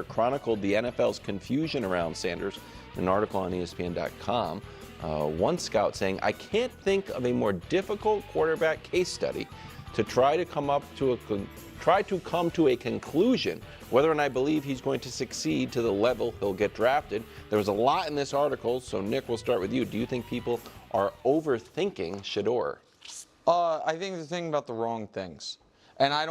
chronicled the NFL's confusion around Sanders in an article on ESPN.com. One scout saying, "I can't think of a more difficult quarterback case study to try to come to a conclusion whether or not I believe he's going to succeed to the level he'll get drafted." There was a lot in this article, so Nick, we'll start with you. Do you think people are overthinking Shedeur? I think they're thinking about the wrong things. And I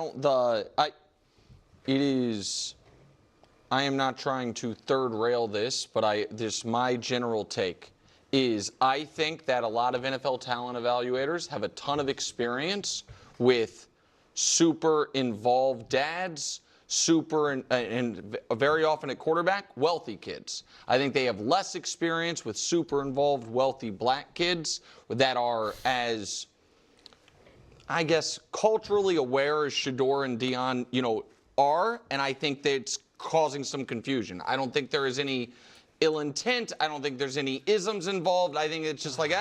am not trying to third rail this, but my general take is I think that a lot of NFL talent evaluators have a ton of experience with super involved dads, and very often at quarterback, wealthy kids. I think they have less experience with super involved, wealthy black kids that are as, I guess, culturally aware as Shedeur and Deion, are, and I think that's causing some confusion. I don't think there is any ill intent. I don't think there's any isms involved. I think it's just like,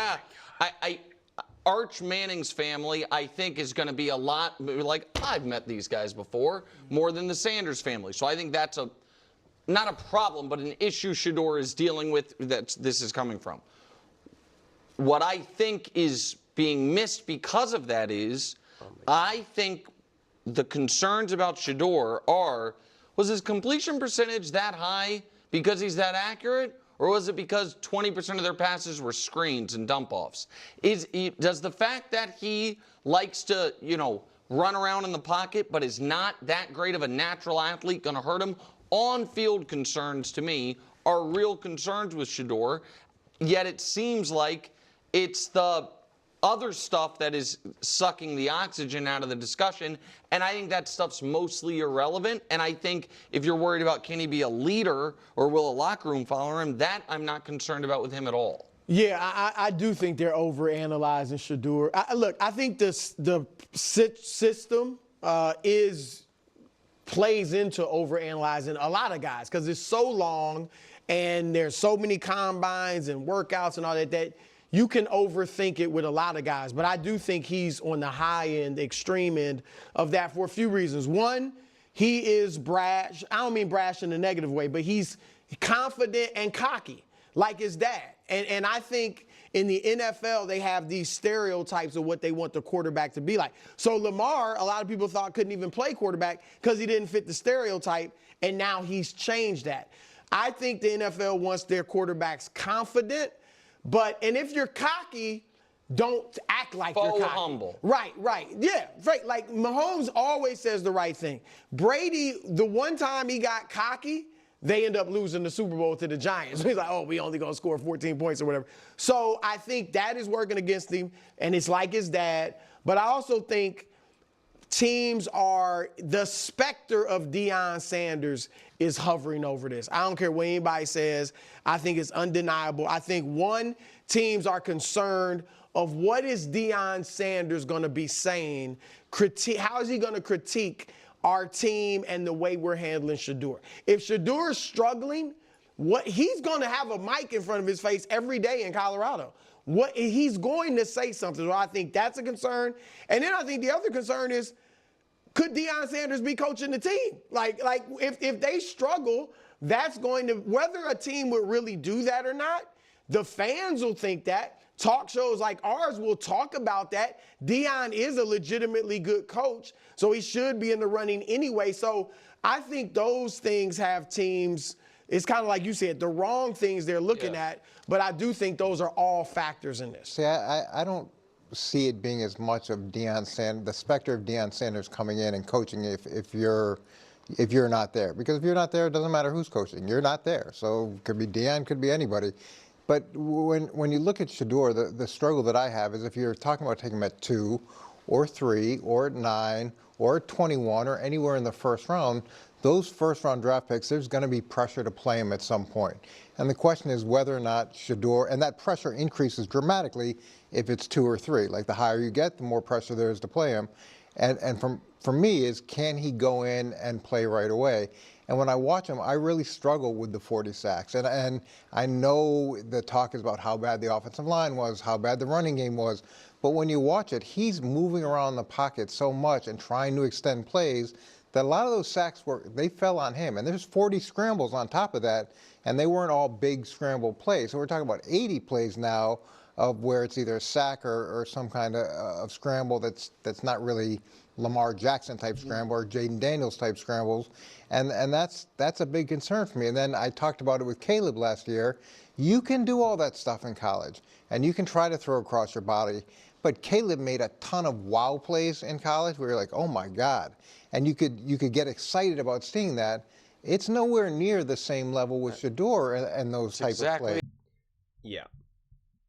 Arch Manning's family, I think, is going to be a lot like, I've met these guys before, more than the Sanders family. So I think that's not a problem, but an issue Shedeur is dealing with that this is coming from. What I think is being missed because of that is, I think the concerns about Shedeur was his completion percentage that high because he's that accurate? Or was it because 20% of their passes were screens and dump-offs? Does the fact that he likes to, run around in the pocket but is not that great of a natural athlete going to hurt him? On-field concerns, to me, are real concerns with Shedeur, yet it seems like it's the other stuff that is sucking the oxygen out of the discussion, and I think that stuff's mostly irrelevant. And I think if you're worried about can he be a leader or will a locker room follow him, that I'm not concerned about with him at all. Yeah, I do think they're overanalyzing Shedeur. Look, I think the system plays into overanalyzing a lot of guys because it's so long and there's so many combines and workouts and all that you can overthink it with a lot of guys. But I do think he's on the high end, extreme end of that for a few reasons. One, he is brash. I don't mean brash in a negative way, but he's confident and cocky like his dad. And I think in the NFL, they have these stereotypes of what they want the quarterback to be like. So Lamar, a lot of people thought couldn't even play quarterback because he didn't fit the stereotype, and now he's changed that. I think the NFL wants their quarterbacks confident, and if you're cocky, don't act like you're cocky. Humble. Right. Yeah, right. Like Mahomes always says the right thing. Brady, the one time he got cocky, they end up losing the Super Bowl to the Giants. He's like, we only going to score 14 points or whatever. So I think that is working against him, and it's like his dad. But I also think teams the specter of Deion Sanders is hovering over this. I don't care what anybody says. I think it's undeniable. I think, teams are concerned of what is Deion Sanders going to be saying. How is he going to critique our team and the way we're handling Shedeur? If Shedeur is struggling, he's going to have a mic in front of his face every day in Colorado. He's going to say something. So I think that's a concern. And then I think the other concern is, could Deion Sanders be coaching the team? Like if they struggle, that's going to, whether a team would really do that or not, the fans will think that. Talk shows like ours will talk about that. Deion is a legitimately good coach, so he should be in the running anyway. So I think those things have teams, it's kind of like you said, the wrong things they're looking at, but I do think those are all factors in this. See, I don't see it being as much of Deion Sanders, the specter of Deion Sanders coming in and coaching if you're not there. Because if you're not there, it doesn't matter who's coaching. You're not there. So it could be Deion, could be anybody. But when you look at Shedeur, the struggle that I have is if you're talking about taking him at 2 or 3 or at 9 or at 21 or anywhere in the first round, those first-round draft picks, there's going to be pressure to play him at some point. And the question is whether or not Shedeur, and that pressure increases dramatically if it's 2 or 3. Like the higher you get, the more pressure there is to play him. And for me is, can he go in and play right away? And when I watch him, I really struggle with the 40 sacks. And I know the talk is about how bad the offensive line was, how bad the running game was. But when you watch it, he's moving around the pocket so much and trying to extend plays that a lot of those sacks they fell on him. And there's 40 scrambles on top of that, and they weren't all big scramble plays. So we're talking about 80 plays now of where it's either a sack or some kind of scramble that's not really Lamar Jackson type scramble or Jaden Daniels type scrambles, and that's a big concern for me. And then I talked about it with Caleb last year. You can do all that stuff in college, and you can try to throw across your body, but Caleb made a ton of wow plays in college where you're like, oh my God, and you could get excited about seeing that. It's nowhere near the same level with Shedeur and those type of plays. Yeah.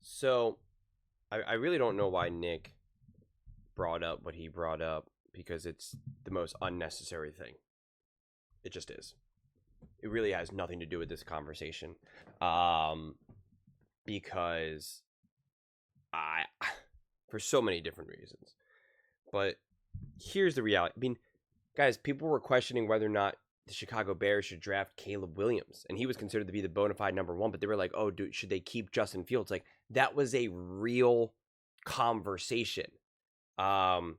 So I really don't know why Nick brought up what he brought up, because it's the most unnecessary thing. It just is. It really has nothing to do with this conversation. Because for so many different reasons. But here's the reality. I mean, guys, people were questioning whether or not the Chicago Bears should draft Caleb Williams, and he was considered to be the bona fide number one, but they were like, oh, dude, should they keep Justin Fields? Like, that was a real conversation. And,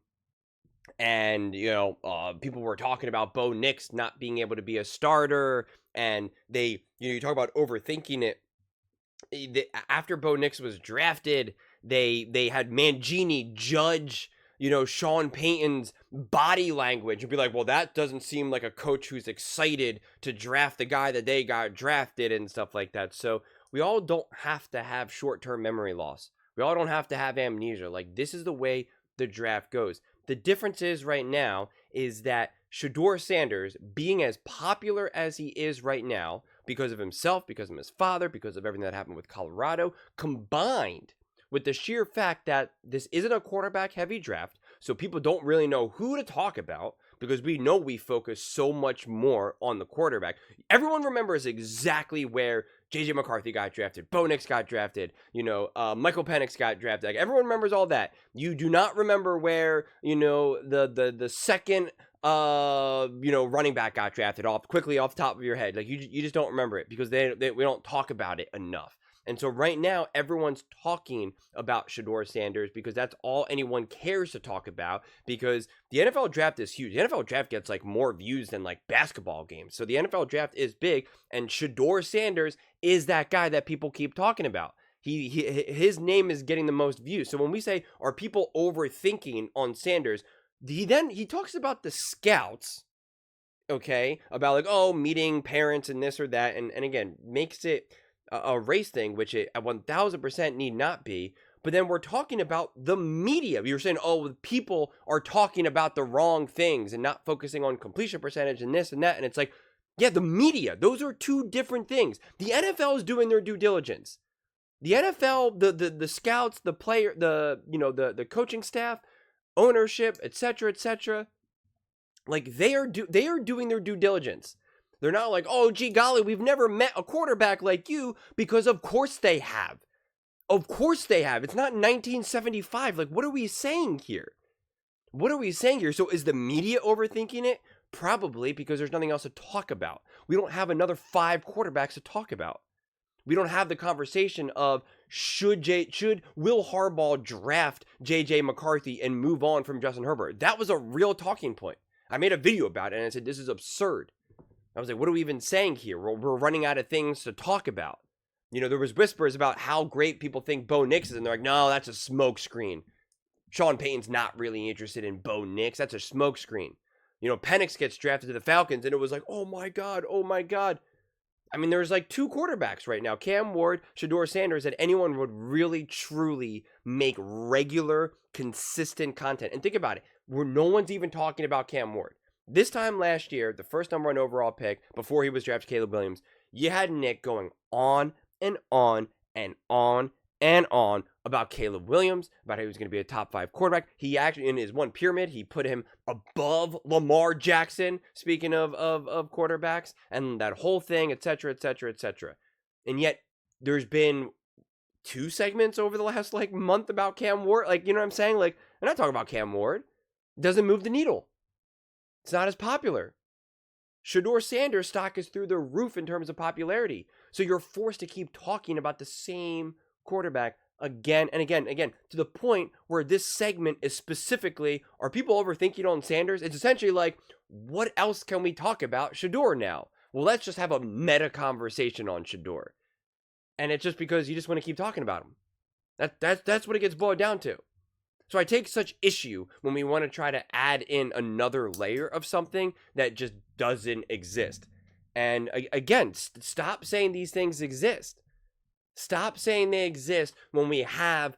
people were talking about Bo Nix not being able to be a starter, and you talk about overthinking it. After Bo Nix was drafted, they had Mangini judge, Sean Payton's body language and be like, well, that doesn't seem like a coach who's excited to draft the guy that they got drafted and stuff like that. So we all don't have to have short-term memory loss. We all don't have to have amnesia. Like, this is the way the draft goes. The difference is right now is that Shedeur Sanders, being as popular as he is right now, because of himself, because of his father, because of everything that happened with Colorado, combined with the sheer fact that this isn't a quarterback-heavy draft, so people don't really know who to talk about, because we know we focus so much more on the quarterback. Everyone remembers exactly where J.J. McCarthy got drafted, Bo Nix got drafted, Michael Penix got drafted. Like, everyone remembers all that. You do not remember where, the second, running back got drafted off the top of your head. Like, you just don't remember it because we don't talk about it enough. And so right now, everyone's talking about Shedeur Sanders because that's all anyone cares to talk about, because the NFL draft is huge. The NFL draft gets like more views than like basketball games. So the NFL draft is big, and Shedeur Sanders is that guy that people keep talking about. His name is getting the most views. So when we say, are people overthinking on Sanders, he talks about the scouts, okay, about like, oh, meeting parents and this or that, and again, makes it a race thing, which it 1000% need not be. But then we're talking about the media. You're saying, oh, people are talking about the wrong things and not focusing on completion percentage and this and that. And it's like, yeah, the media, those are two different things. The NFL is doing their due diligence. The NFL, the scouts, the player, the coaching staff, ownership, etc., like they are doing their due diligence. They're not like, oh, gee golly, we've never met a quarterback like you, because of course they have. Of course they have. It's not 1975. Like, what are we saying here? So is the media overthinking it? Probably, because there's nothing else to talk about. We don't have another 5 quarterbacks to talk about. We don't have the conversation of should Will Harbaugh draft J.J. McCarthy and move on from Justin Herbert? That was a real talking point. I made a video about it and I said, this is absurd. I was like, what are we even saying here? We're running out of things to talk about. There was whispers about how great people think Bo Nix is, and they're like, no, that's a smoke screen. Sean Payton's not really interested in Bo Nix. That's a smoke screen. Penix gets drafted to the Falcons, and it was like, oh my God. I mean, there's like 2 quarterbacks right now, Cam Ward, Shedeur Sanders, that anyone would really, truly make regular, consistent content. And think about it. No one's even talking about Cam Ward. This time last year, the first number 1 overall pick, before he was drafted, Caleb Williams, you had Nick going on and on and on and on about Caleb Williams, about how he was going to be a top 5 quarterback. He actually, in his one pyramid, he put him above Lamar Jackson, speaking of quarterbacks, and that whole thing, etc. And yet, there's been 2 segments over the last, month about Cam Ward. You know what I'm saying? I'm not talking about Cam Ward. It doesn't move the needle. It's not as popular. Shedeur Sanders' stock is through the roof in terms of popularity. So you're forced to keep talking about the same quarterback again and again and again, to the point where this segment is specifically, are people overthinking on Sanders? It's essentially like, what else can we talk about Shedeur now? Well, let's just have a meta conversation on Shedeur. And it's just because you just want to keep talking about him. That's what it gets boiled down to. So I take such issue when we want to try to add in another layer of something that just doesn't exist. And again, stop saying these things exist. Stop saying they exist when we have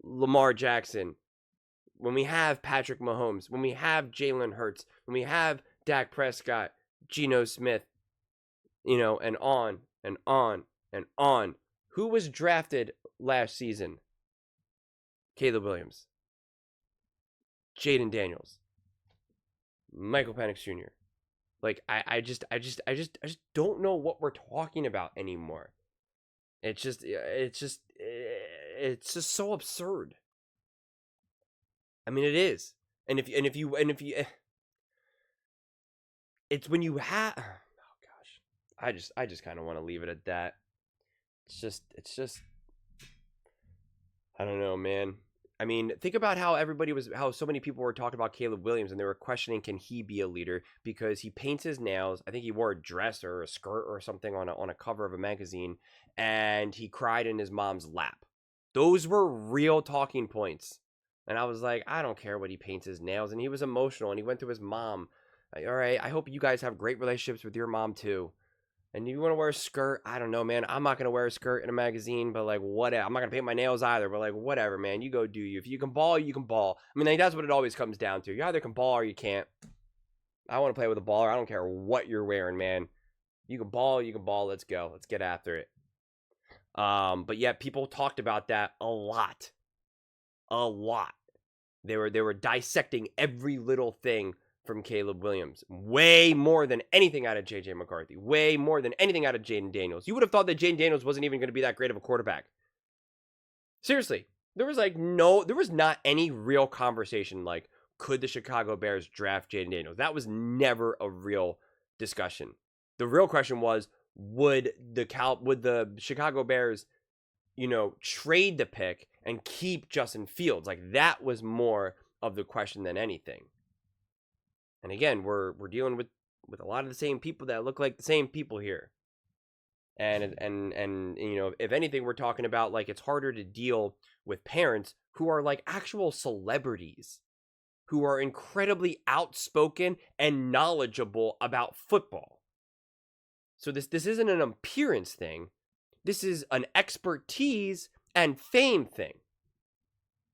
Lamar Jackson, when we have Patrick Mahomes, when we have Jalen Hurts, when we have Dak Prescott, Geno Smith, and on and on and on. Who was drafted last season? Caleb Williams, Jaden Daniels, Michael Penix Jr. Like, I just don't know what we're talking about anymore. It's just so absurd. I mean, it is. And if you, it's when you have, oh gosh, I just kind of want to leave it at that. It's just, I don't know, man. I mean, think about how so many people were talking about Caleb Williams, and they were questioning, can he be a leader? Because he paints his nails. I think he wore a dress or a skirt or something on a cover of a magazine, and he cried in his mom's lap. Those were real talking points. And I was like, I don't care what he paints his nails. And he was emotional, and he went to his mom. All right, I hope you guys have great relationships with your mom too. And you want to wear a skirt? I don't know, man. I'm not going to wear a skirt in a magazine, but like, whatever. I'm not going to paint my nails either, but like, whatever, man. You go do you. If you can ball, you can ball. I mean, like, that's what it always comes down to. You either can ball or you can't. I want to play with a baller. I don't care what you're wearing, man. You can ball, you can ball. Let's go. Let's get after it. But yeah, people talked about that a lot. A lot. They were dissecting every little thing from Caleb Williams. Way more than anything out of J.J. McCarthy. Way more than anything out of Jaden Daniels. You would have thought that Jaden Daniels wasn't even going to be that great of a quarterback. Seriously. There was not any real conversation like, could the Chicago Bears draft Jaden Daniels? That was never a real discussion. The real question was, would the Chicago Bears, trade the pick and keep Justin Fields? Like, that was more of the question than anything. And again, we're dealing with a lot of the same people that look like the same people here. And if anything, we're talking about, like, it's harder to deal with parents who are like actual celebrities, who are incredibly outspoken and knowledgeable about football. So this isn't an appearance thing. This is an expertise and fame thing.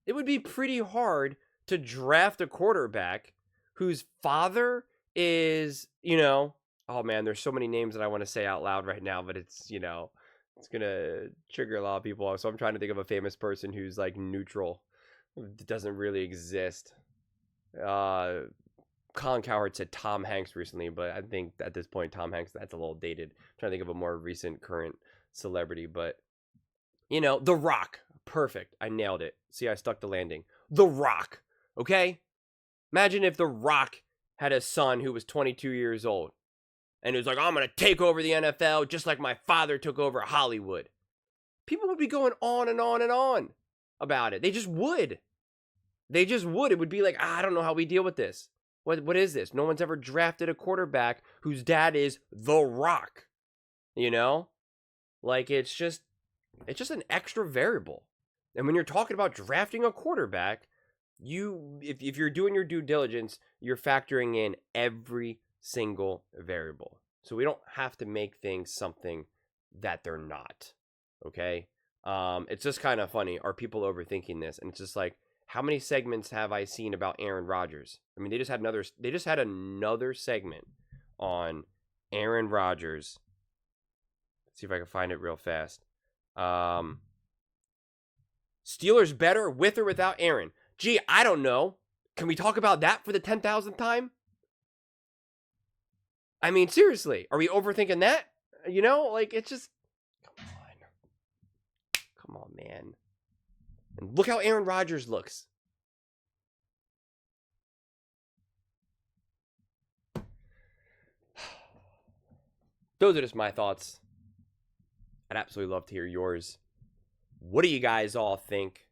It would be pretty hard to draft a quarterback whose father is, oh man, there's so many names that I want to say out loud right now, but it's going to trigger a lot of people. So I'm trying to think of a famous person who's like neutral. It doesn't really exist. Colin Cowherd said Tom Hanks recently, but I think at this point, Tom Hanks, that's a little dated. I'm trying to think of a more recent current celebrity, but The Rock. Perfect. I nailed it. See, I stuck the landing. The Rock. Okay? Imagine if The Rock had a son who was 22 years old and he was like, I'm going to take over the NFL just like my father took over Hollywood. People would be going on and on and on about it. They just would. It would be like, I don't know how we deal with this. What is this? No one's ever drafted a quarterback whose dad is The Rock. Like, it's just an extra variable. And when you're talking about drafting a quarterback, if you're doing your due diligence, you're factoring in every single variable. So we don't have to make things something that they're not. Okay? It's just kind of funny. Are people overthinking this? And it's just like, how many segments have I seen about Aaron Rodgers? I mean, they just had another segment on Aaron Rodgers. Let's see if I can find it real fast. Steelers better with or without Aaron? Gee, I don't know. Can we talk about that for the 10,000th time? I mean, seriously, are we overthinking that? Like, it's just, come on, man. And look how Aaron Rodgers looks. Those are just my thoughts. I'd absolutely love to hear yours. What do you guys all think?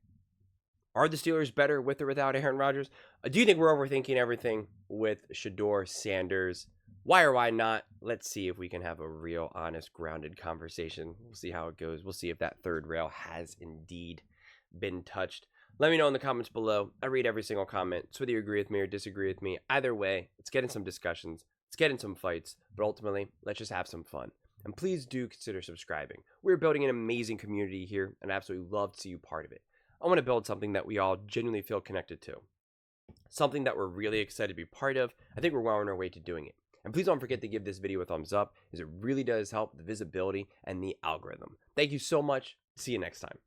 Are the Steelers better with or without Aaron Rodgers? Do you think we're overthinking everything with Shedeur, Sanders? Why or why not? Let's see if we can have a real, honest, grounded conversation. We'll see how it goes. We'll see if that third rail has indeed been touched. Let me know in the comments below. I read every single comment. So whether you agree with me or disagree with me, either way, let's get in some discussions. Let's get in some fights. But ultimately, let's just have some fun. And please do consider subscribing. We're building an amazing community here, and I absolutely love to see you part of it. I want to build something that we all genuinely feel connected to. Something that we're really excited to be part of. I think we're well on our way to doing it. And please don't forget to give this video a thumbs up, as it really does help the visibility and the algorithm. Thank you so much. See you next time.